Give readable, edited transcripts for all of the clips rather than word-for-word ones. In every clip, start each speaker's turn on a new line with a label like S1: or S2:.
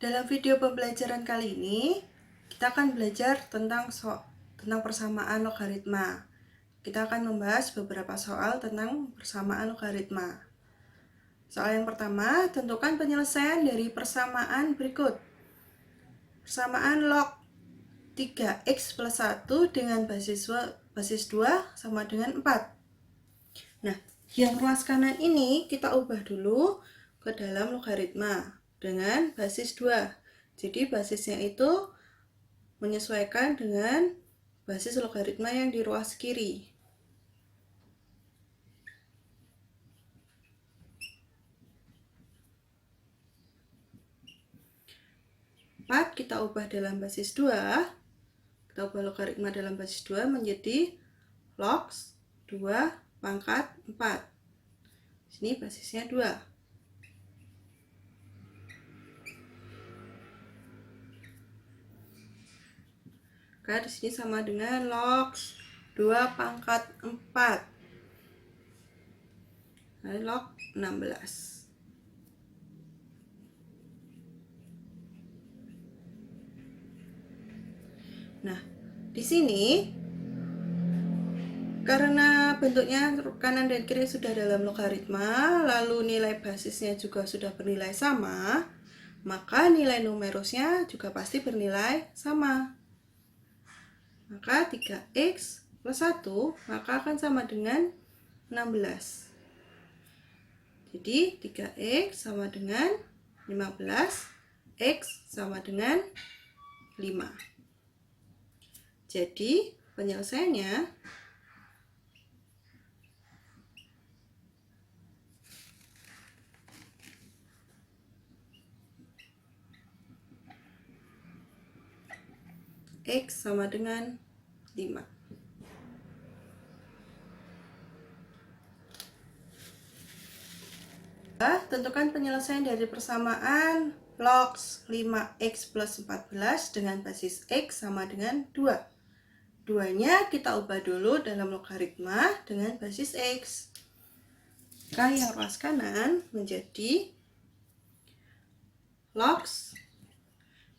S1: Dalam video pembelajaran kali ini, kita akan belajar tentang persamaan logaritma. Kita akan membahas beberapa soal tentang persamaan logaritma. Soal yang pertama, tentukan penyelesaian dari persamaan berikut. Persamaan log 3x plus 1 dengan basis 2 sama dengan 4. Nah, yang ruas kanan ini kita ubah dulu ke dalam logaritma dengan basis 2. Jadi basisnya itu menyesuaikan dengan basis logaritma yang di ruas kiri. 4 kita ubah dalam basis 2. Kita ubah logaritma dalam basis 2 menjadi log 2 pangkat 4. Sini basisnya 2. Maka di sini sama dengan log 2 pangkat 4. Nah, log 16. Nah, di sini karena bentuknya kanan dan kiri sudah dalam logaritma, lalu nilai basisnya juga sudah bernilai sama, maka nilai numerusnya juga pasti bernilai sama. Maka 3x plus 1 maka akan sama dengan 16. Jadi 3x sama dengan 15, x sama dengan 5. Jadi penyelesaiannya x sama dengan 5. Tentukan penyelesaian dari persamaan log 5x plus 14 dengan basis x sama dengan 2. Duanya kita ubah dulu dalam logaritma dengan basis x. Maka yang ruas kanan menjadi log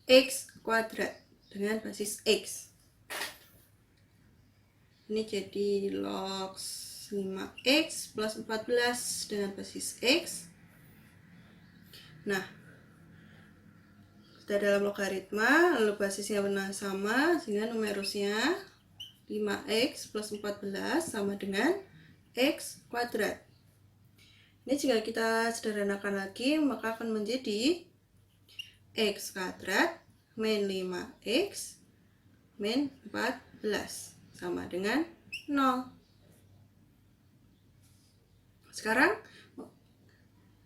S1: x kuadrat dengan basis x. Ini jadi log 5x plus 14 dengan basis x. Nah, sudah dalam logaritma, lalu basisnya benar sama, sehingga numerusnya 5x plus 14 sama dengan x kuadrat. Ini jika kita sederhanakan lagi, maka akan menjadi x kuadrat min 5x min 14 sama dengan 0. Sekarang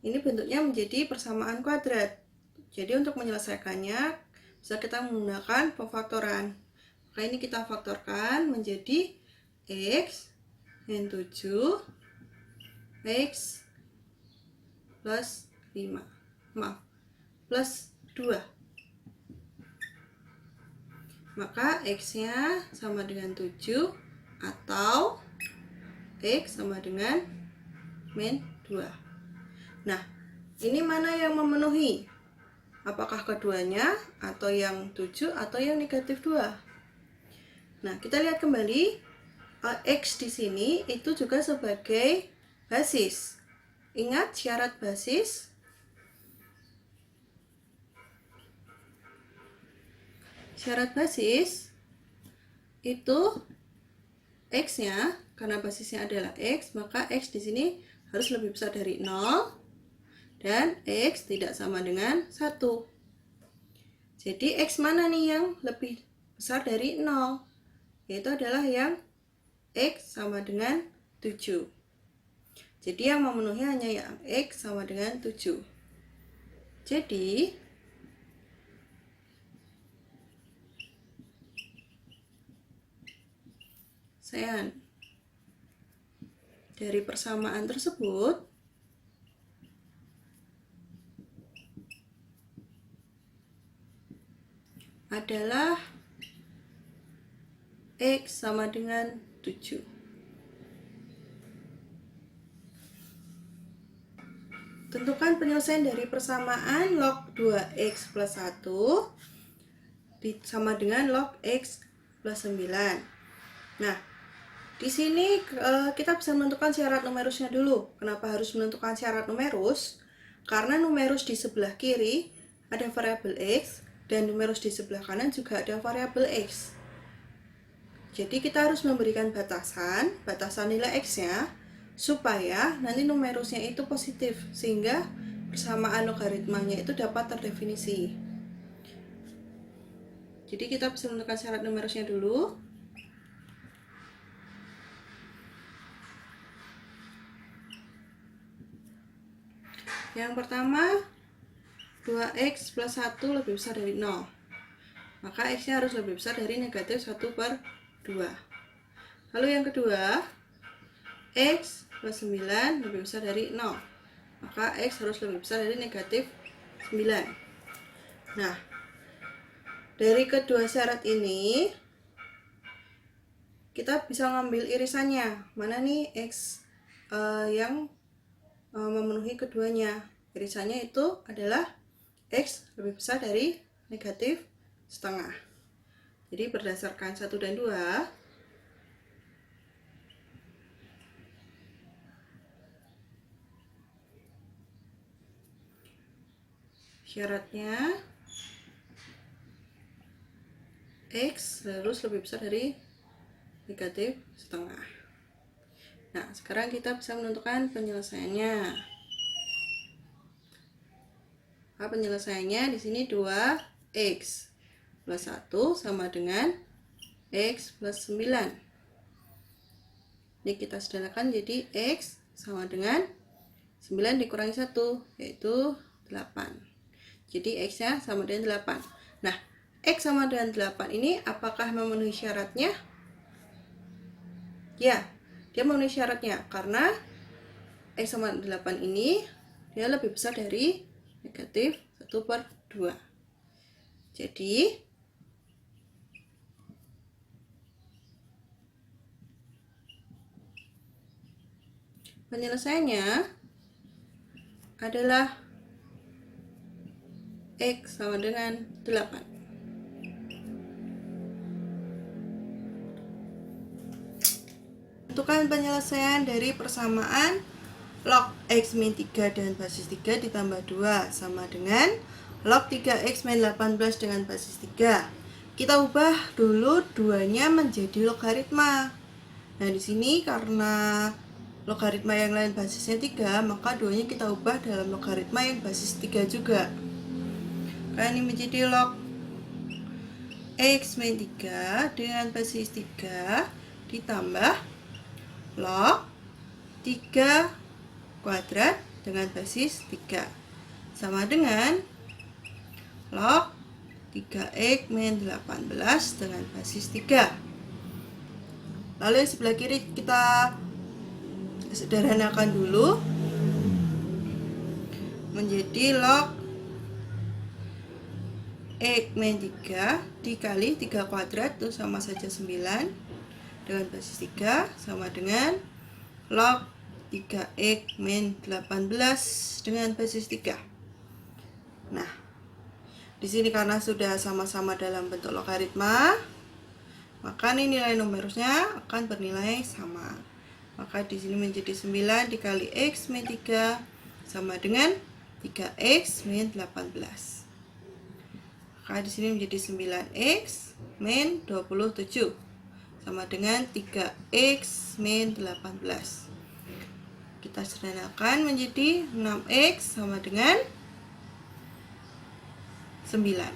S1: ini bentuknya menjadi persamaan kuadrat. Jadi untuk menyelesaikannya bisa kita menggunakan pemfaktoran. Maka ini kita faktorkan menjadi x min 7 x plus 5 plus 2. Maka x-nya sama dengan 7 atau x sama dengan min 2. Nah, ini mana yang memenuhi? Apakah keduanya atau yang 7 atau yang negatif 2? Nah, kita lihat kembali x di sini itu juga sebagai basis. Ingat syarat basis. Syarat basis itu x-nya, karena basisnya adalah x, maka x di sini harus lebih besar dari 0 dan x tidak sama dengan 1. Jadi x mana nih yang lebih besar dari 0? Yaitu adalah yang x sama dengan 7. Jadi yang memenuhi hanya yang x sama dengan 7. Jadi dari persamaan tersebut adalah x sama dengan 7. Tentukan penyelesaian dari persamaan log 2x plus 1 sama dengan log x plus 9. Nah, di sini kita bisa menentukan syarat numerusnya dulu. Kenapa harus menentukan syarat numerus? Karena numerus di sebelah kiri ada variabel x dan numerus di sebelah kanan juga ada variabel x. Jadi kita harus memberikan batasan nilai x-nya supaya nanti numerusnya itu positif sehingga persamaan logaritmanya itu dapat terdefinisi. Jadi kita bisa menentukan syarat numerusnya dulu. Yang pertama, 2x plus 1 lebih besar dari 0. Maka x-nya harus lebih besar dari negatif 1/2. Lalu yang kedua, x plus 9 lebih besar dari 0. Maka x harus lebih besar dari negatif 9. Nah, dari kedua syarat ini kita bisa ngambil irisannya. Mana nih x yang memenuhi keduanya? Irisannya itu adalah x lebih besar dari negatif setengah. Jadi berdasarkan 1 dan 2, syaratnya x harus lebih besar dari negatif setengah. Nah, sekarang kita bisa menentukan penyelesaiannya. Nah, penyelesaiannya di sini 2x plus 1 sama dengan x plus 9. Ini kita sederhanakan jadi x sama dengan 9 dikurangi 1, yaitu 8. Jadi x-nya sama dengan 8. Nah, x sama dengan 8 ini apakah memenuhi syaratnya? Ya, dia memenuhi syaratnya karena x sama 8 ini dia lebih besar dari negatif 1/2. Jadi penyelesaiannya adalah x sama dengan 8. Tentukan penyelesaian dari persamaan log x min 3 dengan basis 3 ditambah 2 sama dengan log 3x min 18 dengan basis 3. Kita ubah dulu duanya menjadi logaritma. Nah, di sini karena logaritma yang lain basisnya 3, maka duanya kita ubah dalam logaritma yang basis 3 juga. Karena ini menjadi log x min 3 dengan basis 3 ditambah log 3 kuadrat dengan basis 3 sama dengan log 3x min 18 dengan basis 3. Lalu yang sebelah kiri kita sederhanakan dulu menjadi log x min 3 dikali 3 kuadrat itu sama saja 9 dengan basis 3 sama dengan log 3x min 18 dengan basis 3. Nah, di sini karena sudah sama-sama dalam bentuk logaritma, maka nih nilai numerusnya akan bernilai sama. Maka di sini menjadi 9 dikali x min 3 sama dengan 3x min 18. Maka di sini menjadi 9x min 27 sama dengan 3x min 18. Kita sederhanakan menjadi 6x sama dengan 9.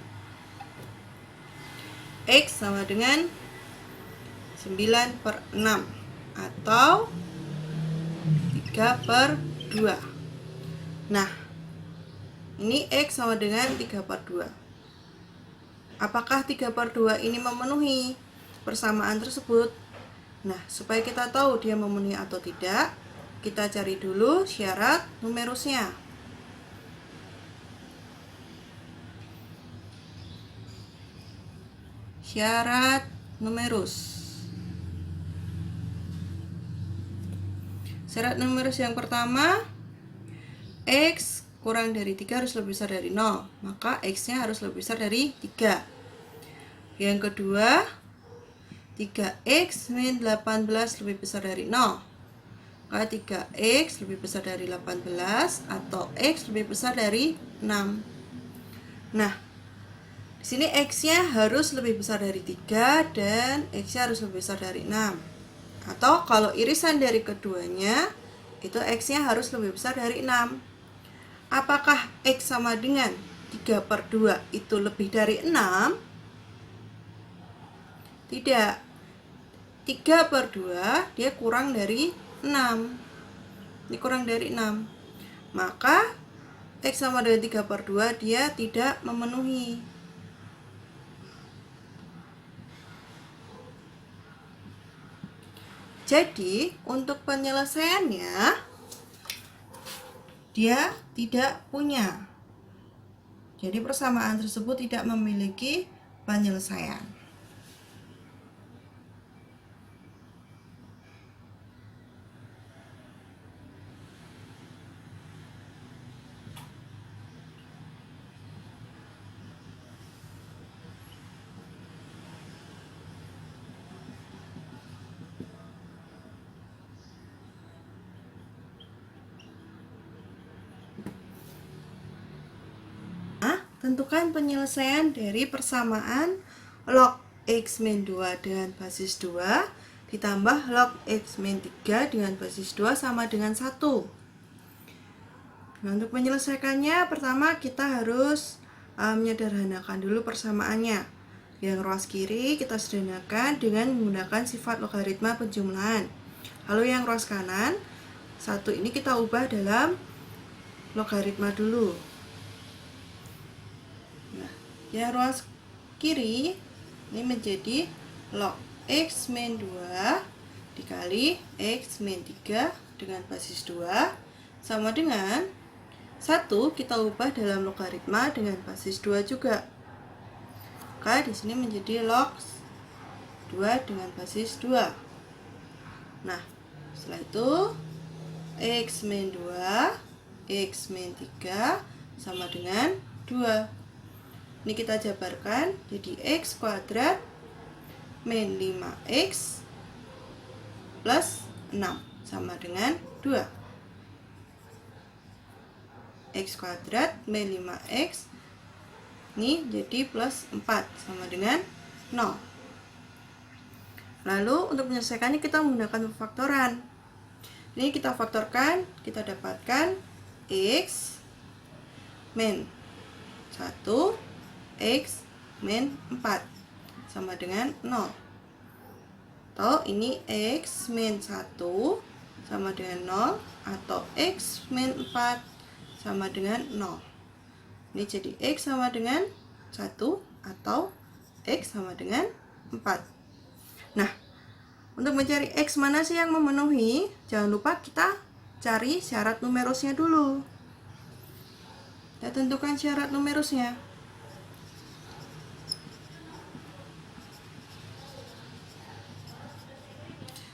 S1: X sama dengan 9/6 atau 3/2. Nah, ini X sama dengan 3/2. Apakah 3/2 ini memenuhi persamaan tersebut? Nah, supaya kita tahu dia memenuhi atau tidak, kita cari dulu syarat numerusnya. Syarat numerus. Syarat numerus yang pertama, X kurang dari 3 harus lebih besar dari 0, maka X-nya harus lebih besar dari 3. Yang kedua, 3X min 18 lebih besar dari 0. Maka 3X lebih besar dari 18 atau X lebih besar dari 6. Nah, di sini X-nya harus lebih besar dari 3 dan X-nya harus lebih besar dari 6. Atau kalau irisan dari keduanya, itu X-nya harus lebih besar dari 6. Apakah X sama dengan 3/2 itu lebih dari 6? Tidak. 3/2 dia kurang dari 6. Ini kurang dari 6. Maka X sama dengan 3/2 dia tidak memenuhi. Jadi untuk penyelesaiannya dia tidak punya. Jadi persamaan tersebut tidak memiliki penyelesaian. Tentukan penyelesaian dari persamaan log X min 2 dengan basis 2 ditambah log X min 3 dengan basis 2 sama dengan 1. Nah, untuk menyelesaikannya, pertama kita harus menyederhanakan dulu persamaannya. Yang ruas kiri kita sederhanakan dengan menggunakan sifat logaritma penjumlahan. Lalu yang ruas kanan, 1 ini kita ubah dalam logaritma dulu. Yang ruas kiri ini menjadi log X min 2 dikali X min 3 dengan basis 2 sama dengan 1 kita ubah dalam logaritma dengan basis 2 juga. Maka di sini menjadi log 2 dengan basis 2. Nah, setelah itu X min 2 X min 3 sama dengan 2. Ini kita jabarkan jadi X kuadrat min 5X plus 6 sama dengan 2. X kuadrat min 5X ini jadi plus 4 sama dengan 0. Lalu untuk menyelesaikannya kita menggunakan pemfaktoran. Ini kita faktorkan, kita dapatkan X min 1 X min 4 sama dengan 0. Atau ini X min 1 sama dengan 0 atau X min 4 sama dengan 0. Ini jadi X sama dengan 1 atau X sama dengan 4. Nah, untuk mencari X mana sih yang memenuhi, jangan lupa kita cari syarat numerusnya dulu. Kita tentukan syarat numerusnya.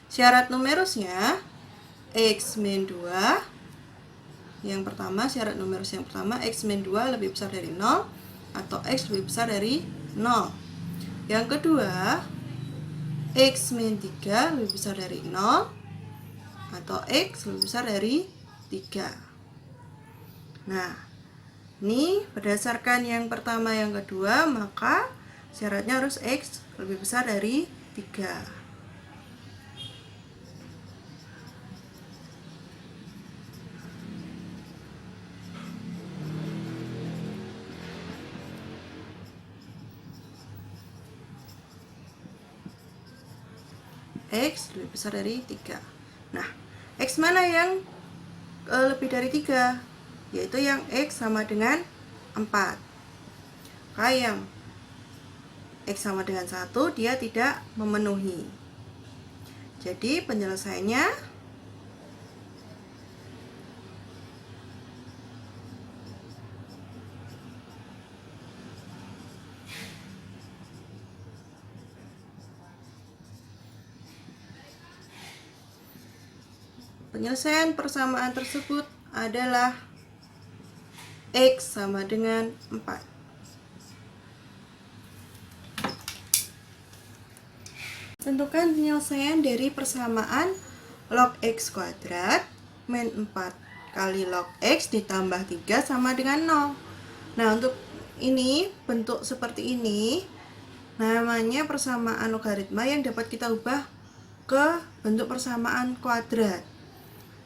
S1: Syarat numerusnya X min 2. Yang pertama, syarat numerus yang pertama, X min 2 lebih besar dari 0 atau X lebih besar dari 0. Yang kedua, X min 3 lebih besar dari 0 atau X lebih besar dari 3. Nah, ini berdasarkan yang pertama yang kedua, maka syaratnya harus X lebih besar dari 3. X lebih besar dari 3. Nah, X mana yang lebih dari 3? Yaitu yang X sama dengan 4. Maka yang X sama dengan 1 dia tidak memenuhi. Jadi penyelesaiannya penyelesaian persamaan tersebut adalah X sama dengan 4. Tentukan penyelesaian dari persamaan log X kuadrat min 4 kali log X ditambah 3 sama dengan 0. Nah, untuk ini, bentuk seperti ini namanya persamaan logaritma yang dapat kita ubah ke bentuk persamaan kuadrat.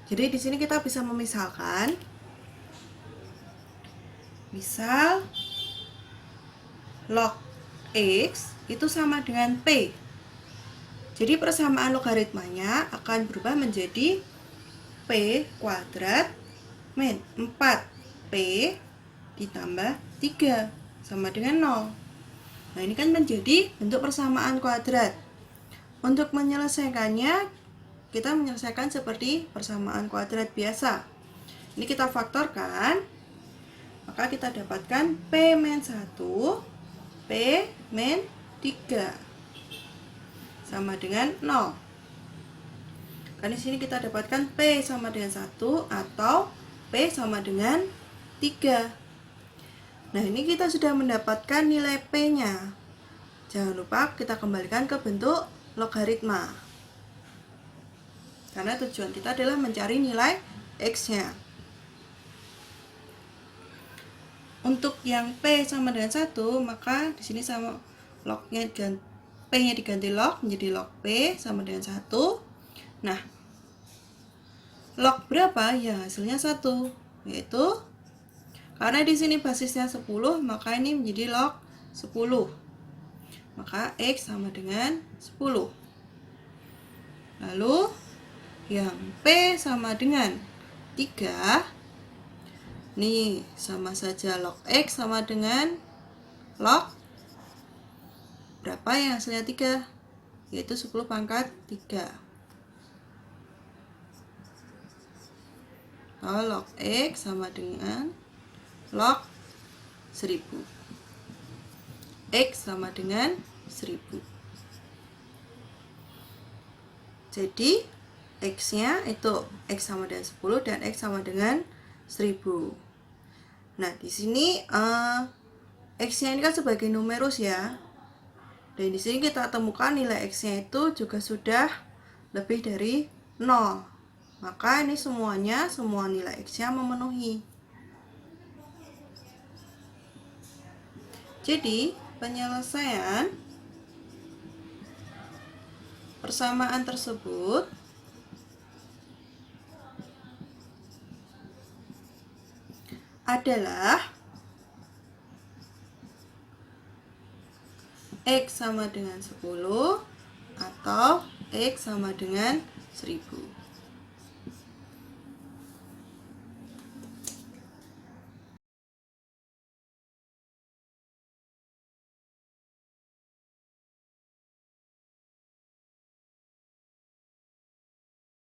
S1: Jadi di sini kita bisa memisalkan. Misal log X itu sama dengan P. Jadi persamaan logaritmanya akan berubah menjadi P kuadrat min 4P ditambah 3 sama dengan 0. Nah, ini kan menjadi bentuk persamaan kuadrat. Untuk menyelesaikannya, kita menyelesaikan seperti persamaan kuadrat biasa. Ini kita faktorkan, maka kita dapatkan P min 1, P min 3 sama dengan 0. Karena di sini kita dapatkan P sama dengan 1 atau P sama dengan 3. Nah, ini kita sudah mendapatkan nilai P-nya. Jangan lupa kita kembalikan ke bentuk logaritma. Karena tujuan kita adalah mencari nilai X-nya. Untuk yang P sama dengan 1, maka di sini sama log-nya P-nya diganti log menjadi log P sama dengan 1. Nah, log berapa? Ya, hasilnya 1, yaitu karena di sini basisnya 10, maka ini menjadi log 10. Maka X sama dengan 10. Lalu yang P sama dengan 3, nih sama saja log X sama dengan log berapa yang hasilnya 3? Yaitu 10 pangkat 3. Atau log X sama dengan log 1000. X sama dengan 1000. Jadi X-nya itu X sama dengan 10 dan X sama dengan 1000. Nah, di sini X-nya ini kan sebagai numerus ya. Dan di sini kita temukan nilai X-nya itu juga sudah lebih dari 0. Maka ini semua nilai X-nya memenuhi. Jadi, penyelesaian persamaan tersebut adalah X sama dengan 10 atau X sama dengan 1000.